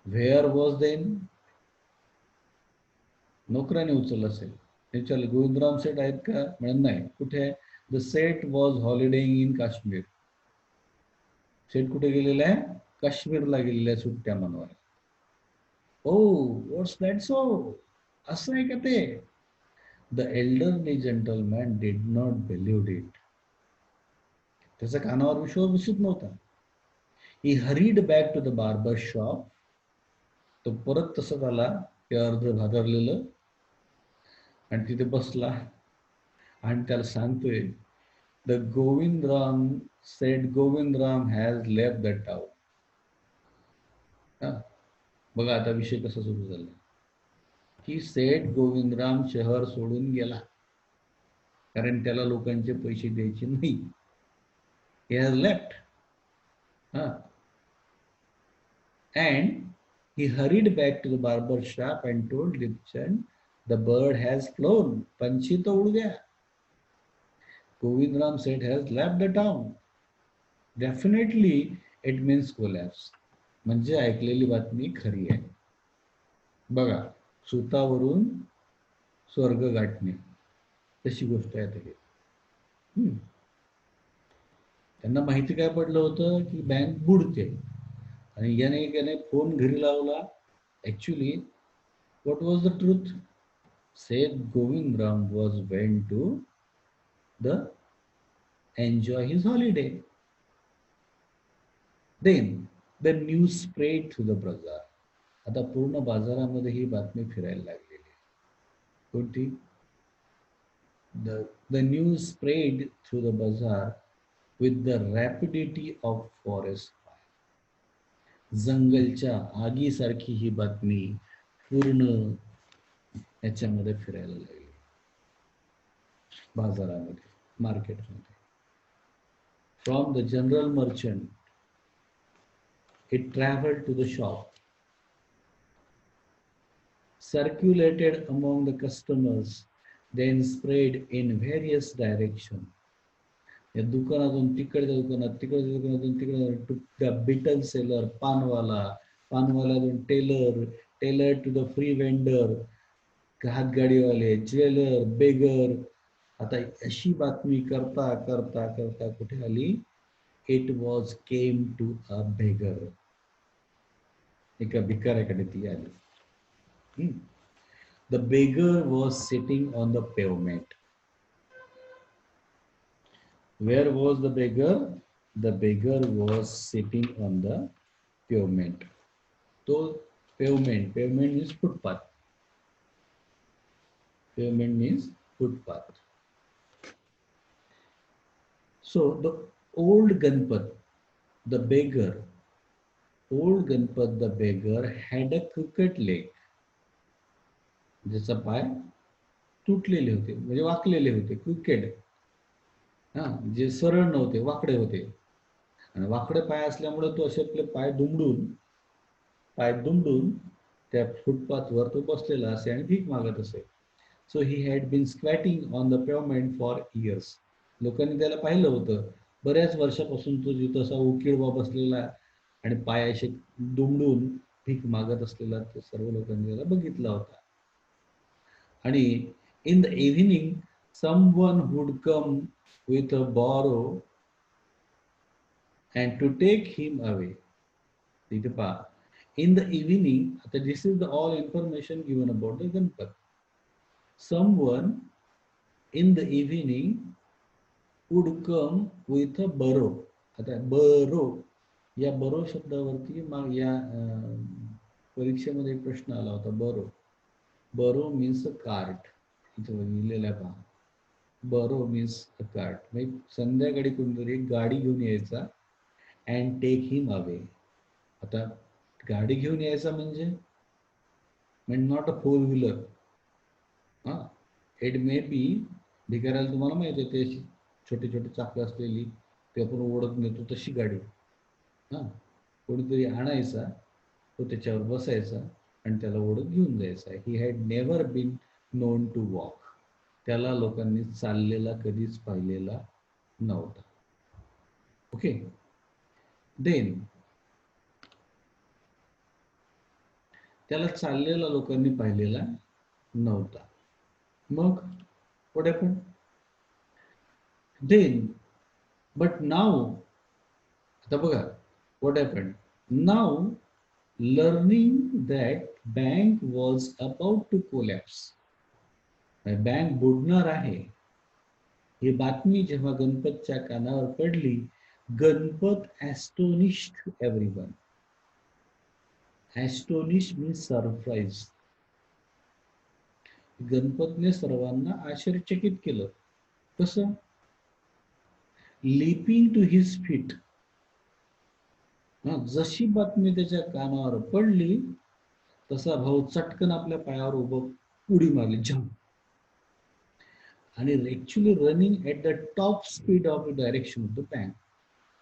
Where was then? नोकराने उचलला असेल. विचारले, गोविंदराव सेठ आहेत का? म्हणून नाही. कुठे आहे? The Seth was holidaying in Kashmir. Seth कुठे गेलेला आहे? काश्मीरला गेलेला आहे सुट्ट्या मनवायला. ओ, व्हॉट्स दॅट सो? असं आहे का ते? The elderly gentleman did not believe it. त्याचा कानावर विश्वास बसत नव्हता. He hurried back to the barber shop. तो परत तसंच आला, ते अर्ध भादरलेलं, आणि तिथे बसला आणि त्याला सांगतोय, the Govindram sed Govindram has left the town. बघा आता विषय कसा सुरू झाला, की सेठ गोविंदराम शहर सोडून गेला, कारण त्याला लोकांचे पैसे द्यायचे नाही. he has left. And he hurried back to the barber shop and told Lipchand, the bird has flown. Panchi to उड़ गया. Govindram said, has left the town. Definitely it means collapse. म्हणजे ऐकलेली बातमी खरी आहे. बघा, सुतावरून स्वर्ग गाठणे तशी गोष्ट आहे ते. त्यांना माहिती काय पडलं होतं की बँक बुडते आणि याने फोन घरी लावला. Actually what was the truth? Said Govindram was went to the enjoy his holiday. Then the news spread through the bazaar. आता पूर्ण बाजारामध्ये ही बातमी फिरायला लागलेली आहे. कोणती? The news spread through the bazaar with the rapidity of forest fire. जंगलच्या आगीसारखी ही बातमी पूर्ण याच्यामध्ये फिरायला लागली बाजारामध्ये, मार्केटमध्ये. From the general merchant, it traveled to the shop, circulated among the customers, then spread in various directions. या दुकानातून तिकडच्या दुकानात, तिकडच्या दुकानातून तिकडे, बिटल सेलर, पानवाला, पानवाल्यातून tailor, tailor to the free vendor, हातगाडीवाले, ज्वेलर, बेगर. आता अशी बातमी करता करता करता कुठे आली? It was came to a beggar. एका भिकाऱ्याकडे ती आली. The beggar was sitting on the pavement. Where was the beggar? The beggar was sitting on the pavement. So pavement means footpath. Pavement means footpath. So the old Ganpat, the beggar, old Ganpat the beggar had a crooked leg. ज्याचा पाय तुटलेले होते, म्हणजे वाकलेले होते, crooked. जे सरळ नव्हते, वाकडे होते. आणि वाकडे पाय असल्यामुळे तो असे आपले पाय दुमडून त्या फुटपाथवर तो बसलेला असे आणि भीक मागत असे. So he had been squatting on the pavement for years. लोकांनी त्याला पाहिलं होतं बऱ्याच वर्षापासून, तो जिथं असा उकिरवा बसलेला आणि पाय असे दुमडून भीक मागत असलेला ते सर्व लोकांनी त्याला बघितला होता. आणि in the evening someone would come with a borrow and to take him away. In the evening, this is the all information given about the Ganpat. Someone in the evening would come with a borrow. आता borrow या borrow शब्दावरती या परीक्षेमध्ये प्रश्न आला होता. borrow means a cart. इथे लिहिलेलं आहे पहा. borrow means a cart. म्हणजे संध्याकाळी कोणतरी गाडी घेऊन यायचा and take him away. आता गाडी घेऊन यायचा म्हणजे not a 4-व्हीलर. It may be, भिकाऱ्याला तुम्हाला माहिती आहे ते छोटे छोटे चाकं असलेली, ते आपण ओढत नेतो तशी गाडी. कोणीतरी आणायचा, तो त्याच्यावर बसायचा आणि त्याला ओढत घेऊन जायचा. He had never been known to walk. त्याला लोकांनी चाललेला कधीच पाहिलेला नव्हता. ओके. देन त्याला चाललेला लोकांनी पाहिलेला नव्हता. मग what happened? Then, but now, आता बघा what happened? Now, learning that bank was about to collapse. Bank बुडणार आहे ही बातमी जेव्हा गणपतच्या कानावर पडली, Ganpat astonished everyone. Astonish means surprise. गणपतने सर्वांना आश्चर्यचकित केलं. कसं? Leaping to his feet. जशी बातमी त्याच्या कानावर पडली तसा भाऊ चटकन आपल्या पायावर उडी मारली, जम्प. आणि actually running at the top speed of the direction of the bank.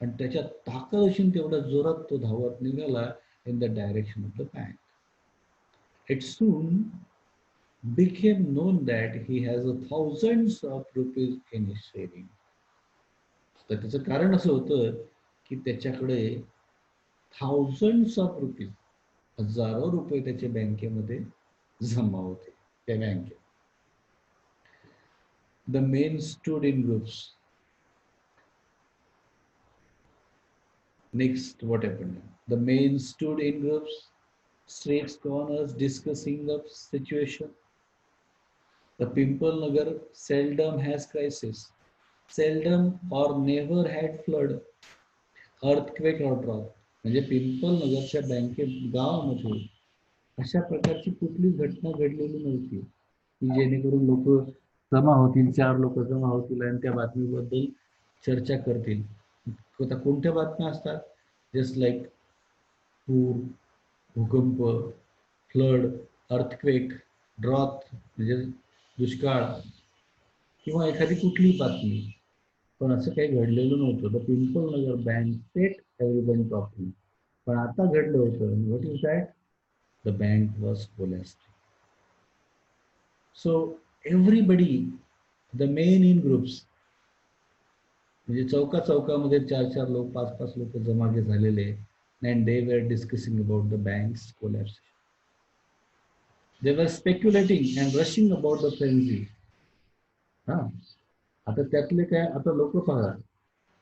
आणि त्याच्या ताकद अशी तेवढ्या जोरात तो धावत निघाला in the direction of the bank. It soon became known that he has thousands of rupees in his saving. तर त्याचं कारण असं होतं की त्याच्याकडे थाउजंड्स ऑफ रुपीज, हजारो रुपये त्याच्या बँकेमध्ये जमा होते त्या बँकेत. The men stood in groups. Next, what happened? The men stood in groups, street corners, discussing the situation. The Pimple Nagar seldom has crisis, seldom or never had flood, earthquake or drought. म्हणजे pimple नगरच्या बँकेत गावामध्ये अशा प्रकारची कुठलीच घटना घडलेली नव्हती की जेणेकरून लोक जमा होतील, 4 लोक जमा होतील आणि त्या बातमीबद्दल चर्चा करतील. आता कोणत्या बातम्या असतात? जस्ट लाईक पूर, भूकंप, फ्लड, अर्थक्वेक, ड्रॉथ म्हणजे दुष्काळ किंवा एखादी कुठलीही बातमी. पण असं काही घडलेलं नव्हतं. The pimple Nagar bank set everybody talking. पण आता घडलं होतं. What is that? The bank was collapsed. So everybody, the men in groups, म्हणजे चौका चौकामध्ये 4-4 लोक, 5-5 लोक जमा झालेले, and they were discussing about the bank's collapse. They were speculating and rushing about the frenzy. हा, आता त्यातले काय, आता लोक पहा,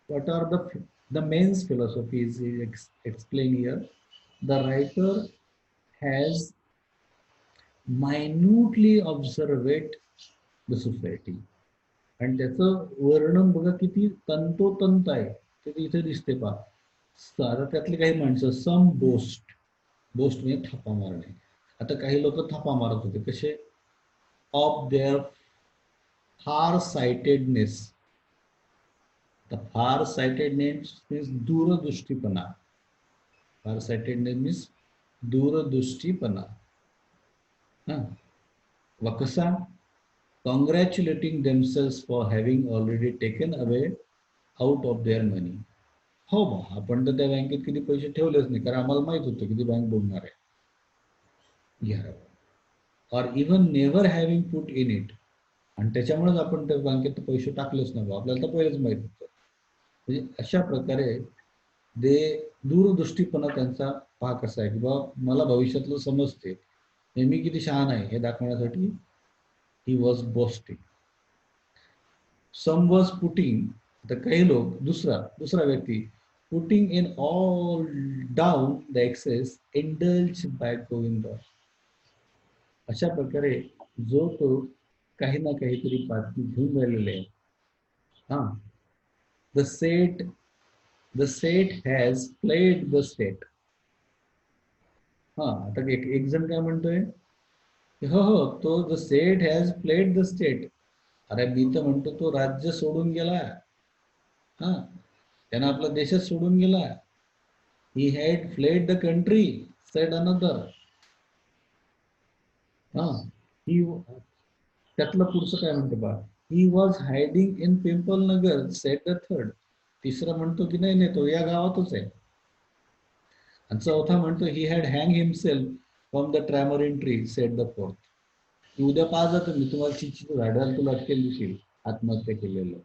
what are the men's philosophy is explained here. The writer has minutely observed the society, आणि त्याचं वर्णन बघा किती तंतोतंत आहे ते इथे दिसते. पहा, आता त्यातली काही माणसं, सम बोस्ट, बोस्ट म्हणजे थापा मारणे. आता काही लोक थापा मारत होते कसे? Of their far sightedness. Far sightedness means दूरदृष्टीपणा. फार साइटेडनेस मीन्स दूरदृष्टीपणा. वकसा, congratulating themselves for having already taken away out of their money. हो, आपण तर त्या बँकेत किती पैसे ठेवलेच नाही, कारण आम्हाला माहित होतं किती बँक बुडणार आहे. or even never having put in it. आणि त्याच्यामुळेच आपण त्या बँकेत पैसे टाकलेच नाही, आपल्याला तर पहिलेच माहित होतं. म्हणजे अशा प्रकारे दूरदृष्टीपणा त्यांचा भाग कसा आहे की बाबा मला भविष्यातलं समजते, मी किती शहाण आहे हे दाखवण्यासाठी he was boasting. Some was putting, तर काही लोक, दुसरा व्यक्ती, putting in all down the excess indulged by Govinda. अशा प्रकारे जो तो काही ना काहीतरी बातमी घेऊन राहिलेले आहे. हा, the set has played the state. हा, आता एक जण काय म्हणतोय, हो तो the set has played the state. अरे मी तर म्हणतो तो राज्य सोडून गेला. हा, त्यानं आपला देशच सोडून गेला. He had fled the country, said another. हा, त्यातलं पुढचं काय म्हणतो बा, he was hiding in Pimple Nagar, said the third. तिसरा म्हणतो की नाही तो या गावातच आहे. आणि चौथा म्हणतो he had hanged himself from the tamarind tree, said the fourth. उद्या पाहा जातो मी तुम्हाला चिंचेच्या झाडाला तुला अटकेल दिसेल आत्महत्या केलेलं.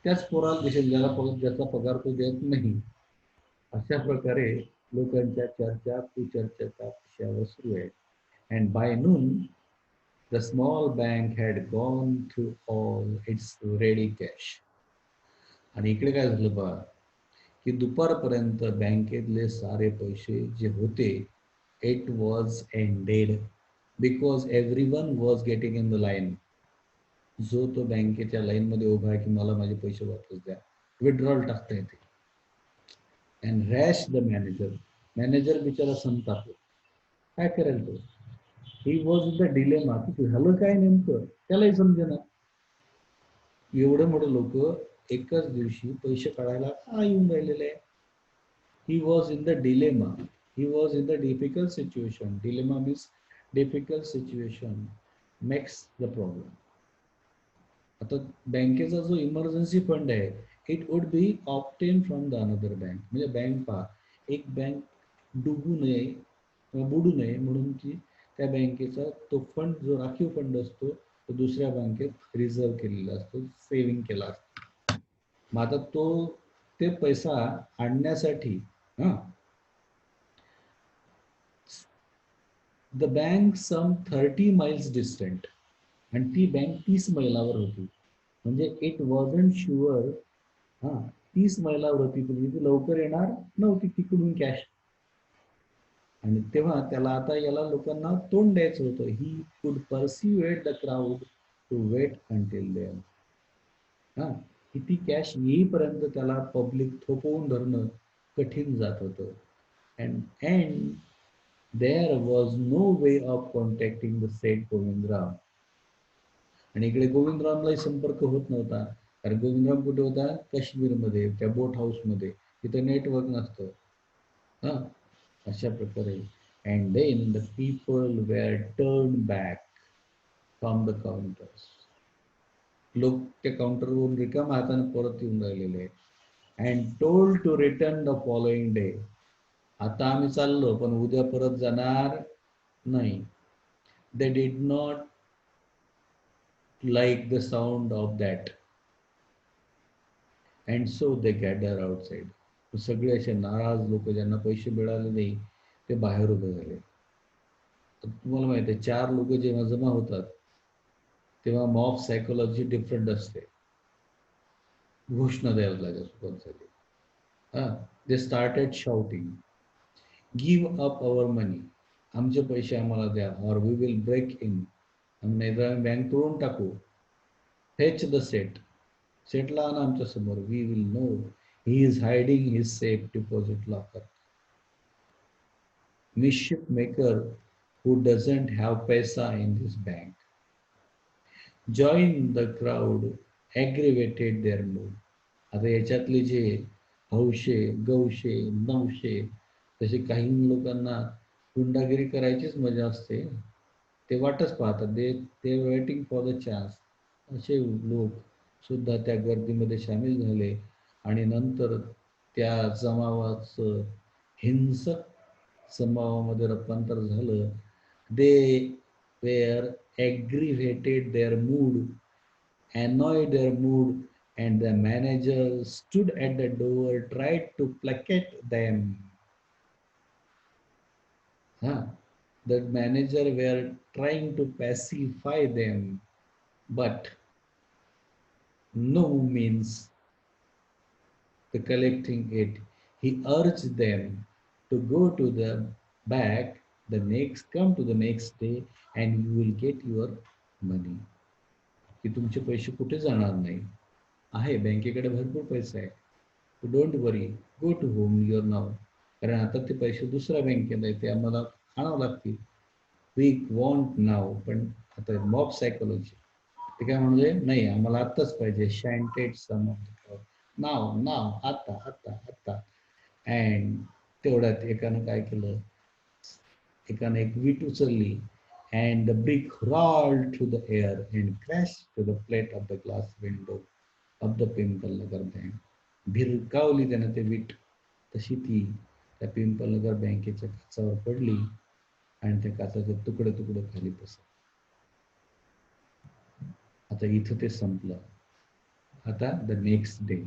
त्याच पोराला दिसेल ज्याचा पगार तो देत नाही. अशा प्रकारे लोकांच्या चर्चा कुचर्चेचा विषयावर सुरू आहे. And by noon, the small bank had gone through all its ready cash. आणि इकडे काय झालं बा की दुपारपर्यंत बँकेतले सारे पैसे जे होते, it was ended because everyone was getting in the line. जो तो बँकेच्या लाईन मध्ये उभा आहे की मला माझे पैसे वापस द्या, विड्रॉल टाकता येते. अँड रॅश द मॅनेजर बिचारा संतापलो. काय करेल तो? ही वॉज द डिलेमा, की झालं काय नेमकं त्यालाही समजेना. एवढे मोठे लोक एकाच दिवशी पैसे काढायला का येऊन राहिलेले आहे? He was in the dilemma, he was in the difficult situation. Dilemma means difficult situation makes the problem. आता बँकेचा जो इमर्जन्सी फंड आहे, it would be obtain from the another bank. म्हणजे बँक पहा, एक बँक डुबू नये किंवा बुडू नये म्हणून ती त्या बँकेचा तो फंड जो राखीव फंड असतो तो दुसऱ्या बँकेत रिझर्व्ह केलेला असतो, सेव्हिंग केला असतो. मग आता तो ते पैसा आणण्यासाठी the bank some 30 miles distant, आणि ती बँक 30 मैलावर होती. म्हणजे इट वॉजंट शुअर 30 मैलावर होती, तुम्ही ती लवकर येणार नव्हती तिकडून कॅश. आणि तेव्हा त्याला आता याला लोकांना तोंड द्यायचं होतं. He could persuade the crowd to wait until there. किती कॅश येईपर्यंत त्याला पब्लिक थोपवून धरणं कठीण जात होतं. And there was no way of contacting the Seth Govindrao. आणि इकडे गोविंदरावलाही संपर्क होत नव्हता, कारण गोविंदराव कुठे होता? काश्मीरमध्ये, त्या बोट हाऊसमध्ये, तिथं नेटवर्क नसतं. अशा प्रकारे. And then the people were turn back from the counters. लोक त्या काउंटरवरून रिकाम हाताने परत येऊन राहिलेले आहेत. And told to return the following day. आता आम्ही चाललो पण उद्या परत जाणार नाही. They did not like the sound of that and so they gather outside. सगळे असे नाराज लोक, ज्यांना पैसे मिळाले नाही, ते बाहेर उभे झाले. तुम्हाला माहिती आहे, 4 लोक जेव्हा जमा होतात तेव्हा मॉब सायकोलॉजी डिफरंट असते. घोषणा द्यायला लागेल कोणतरी. They started shouting, give up our money. आमचे पैसे आम्हाला द्या, or we will break in. नाहीतर आम्ही बँक तोडून टाकू. Fetch the set. सेटला आणा आमच्या समोर. We will know he is hiding his safe deposit locker. mischief maker who doesn't have paisa in this bank join the crowd aggravated their mood. आता याच्यातले जे हौशे गौशे नवशे, तसे काही लोकांना गुंडागिरी करायचीच मजा असते. ते वाटच पाहतात, ते वेटिंग फॉर द चान्स. असे लोक सुद्धा त्या गर्दीमध्ये सामील झाले आणि नंतर त्या जमावाचं हिंसक जमावामध्ये रूपांतर झालं. They were aggravated their mood, annoyed their mood, and the manager stood at the door, tried to placate them. The manager were trying to pacify them, but no means the collecting it. He urged them to go to the back come to the next day and you will get your money. की तुमचे पैसे कुठे जाणार नाही आहे, बँकेकडे भरपूर पैसा आहे. Don't worry, go to home your now. कारण आता ते पैसे दुसऱ्या बँकेत आहे, ते आम्हाला आणावं लागतील. वी वॉन्ट नाव. पण आता मॉब सायकोलॉजी, ते काय म्हणजे नाही आम्हाला आत्ताच पाहिजे. शँटेड सम ऑफ नाव नाव, आता आता आता. अँड तेवढ्यात एकानं काय केलं, एकानं एक वीट उचलली and the brick rolled through the air and crashed to the plate of the glass window of the Pimpalnagar bank. भिरकावली त्यानं ते वीट, तशी ती त्या पिंपलनगर बँकेच्या काचावर पडली आणि त्या काचाचे तुकडे तुकडे खाली बसले. आता इथं ते संपलं. आता द नेक्स्ट डे,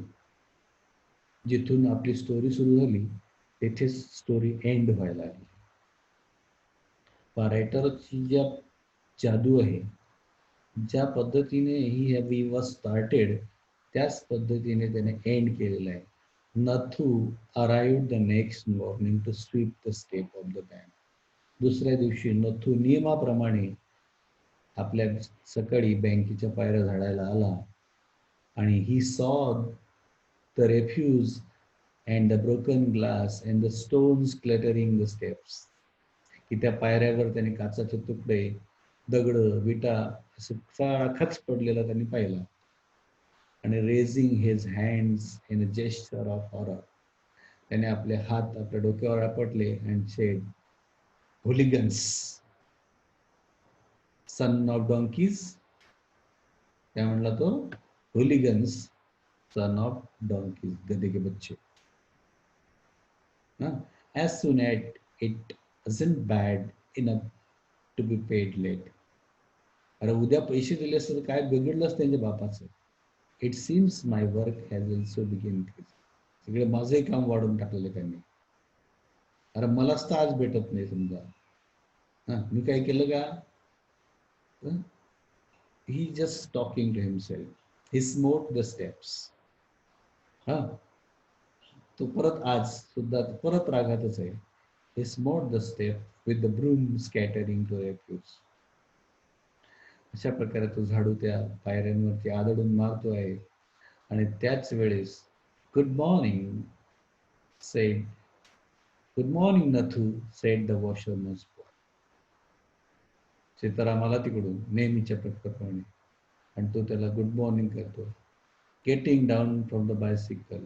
जिथून आपली स्टोरी सुरू झाली तेथेच स्टोरी एंड व्हायला लागली. रायटरची ज्या जादू आहे, ज्या पद्धतीने ही वॉज स्टार्टेड, त्याच पद्धतीने त्याने एंड केलेला आहे. Nathu arrived the next morning to sweep the step of the bank. दुसऱ्या दिवशी नथू नियमाप्रमाणे आपल्या सकाळी बँकेच्या पायऱ्या झाडायला आला आणि he saw the refuge and the broken glass and the stones cluttering the steps. की त्या पायऱ्यावर त्याने काचाचे तुकडे, दगड, विटा असं खच पडलेला त्यांनी पाहिला. आणि raising his hands in a gesture of horror, त्याने आपले हात आपल्या डोक्यावर आपटले अँड सेड, हुलिगन्स, सन ऑफ डॉंकीज. काय म्हणला तो? हुलिगन्स, son of donkeys, गधे के बच्चे. Huh? As soon as it isn't bad enough to be paid late. अरे उद्या पैसे दिले असते तर काय बिघडलंच त्यांच्या बापाचं. It seems my work has also begin. सगळे माझंही काम वाढून टाकलेलं त्यांनी. अरे मलाच तर आज भेटत नाही समजा. हा मी काय केलं का? He just talking to himself. He smote the steps. हा तो परत आज सुद्धा परत रागातच आहे. He smote the step with the broom scattering to refuse. अशा प्रकारे तो झाडू त्या पायऱ्यांवरती आदळून मारतो आहे आणि त्याच वेळेस good morning said good morning Nathu said the washerman's boy. सीतारामाला तिकडून नेहमीच्या प्रकारे आणि तो त्याला गुड मॉर्निंग करतो. Getting down from the bicycle.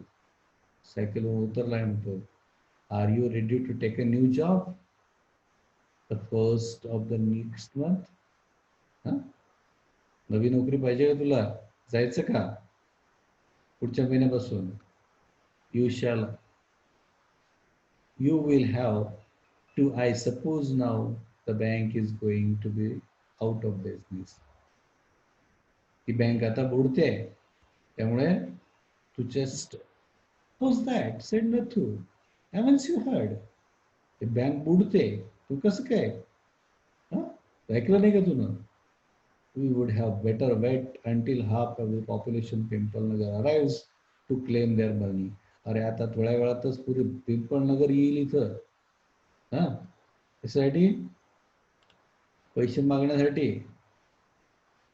सायकलवर उतरलाय म्हणतो. Are you ready to take a new job the first of the next month. हा नवी नोकरी पाहिजे का तुला? जायचं का पुढच्या महिन्यापासून? you will have to, I suppose now the bank is going to be out of business. ती बँक आता बुडते त्यामुळे तू just who's that said Nathu, haven't you heard? ती बँक बुडते तू कसं काय ऐकलं नाही का तुला? We would have better wait until half of the population Pimpalnagar arrives to claim their money. अरे आता थोड्या वेळातच पुरे पिंपळनगर येईल इथं. हा त्यासाठी पैसे मागण्यासाठी.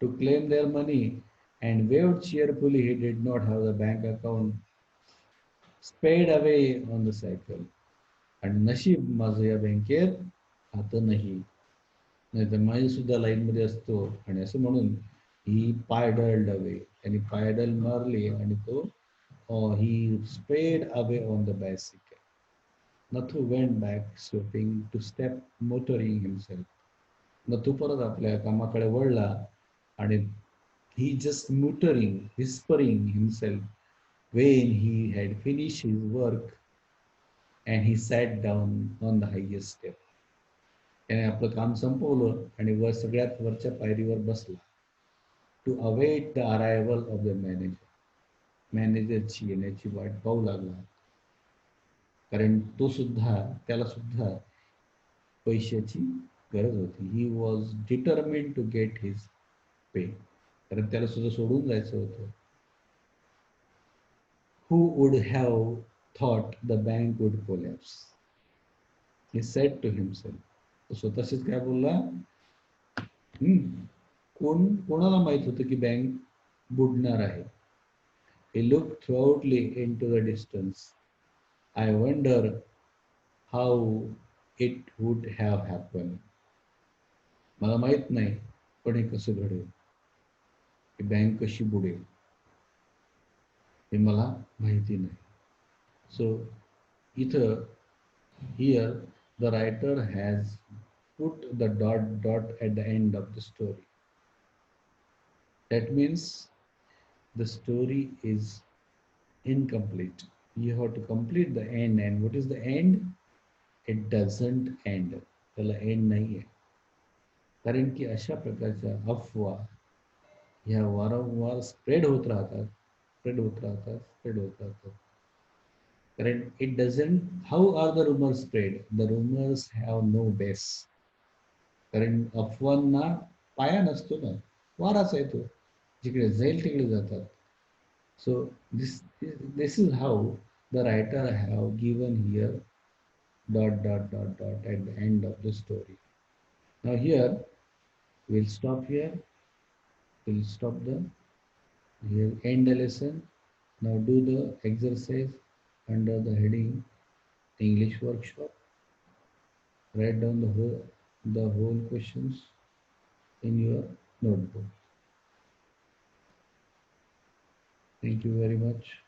to claim their money and waved cheerfully. He did not have the bank account. Sped away on the cycle. आणि नशीब माझं या बँकेत आता नाही, नाही तर माझी सुद्धा लाईन मध्ये असतो. आणि असं म्हणून ही पायडल्ड अवे, त्यांनी पायडल मारली आणि तो he sped away on the bicycle. Nathu went back sweeping to step motoring himself. Nathu परत आपल्या कामाकडे वळला आणि he just muttering, whispering himself when he had finished his work and he sat down on the highest step. त्याने आपलं काम संपवलं आणि सगळ्यात वरच्या पायरीवर बसला. To await the arrival of the manager. मॅनेजरची येण्याची वाट पाहू लागला, कारण त्याला सुद्धा पैशाची गरज होती. He was determined to get his pay. कारण त्याला सुद्धा सोडून जायचं होतं. Who would have thought the bank would collapse? He said to himself. तो स्वतःशीच काय बोलला? कोणाला माहित होतं की बँक बुडणार आहे? He looked thoughtfully into the distance. I wonder how it would have happened. मला माहित नाही पण हे कसं घडेल, की बँक कशी बुडेल हे मला माहिती नाही. So here the writer has put the dot at the end of the story. That means the story is incomplete. You have to complete the end. And what is the end? It doesn't end. त्याला end नाही आहे. कारण की अशा प्रकारच्या अफवा ह्या वारंवार स्प्रेड होत राहतात. कारण it doesn't, how are the rumors spread? The rumors have no base. कारण अफवांना पाया नसतो ना, वाराच आहे तो, जिकडे जाईल तिकडे जातात. So this is how the writer have given here ... at the end of the story. Now here we'll stop here. We'll stop here, end the lesson. Now do the exercise under the heading English workshop. Write down the whole questions in your notebook. Thank you very much.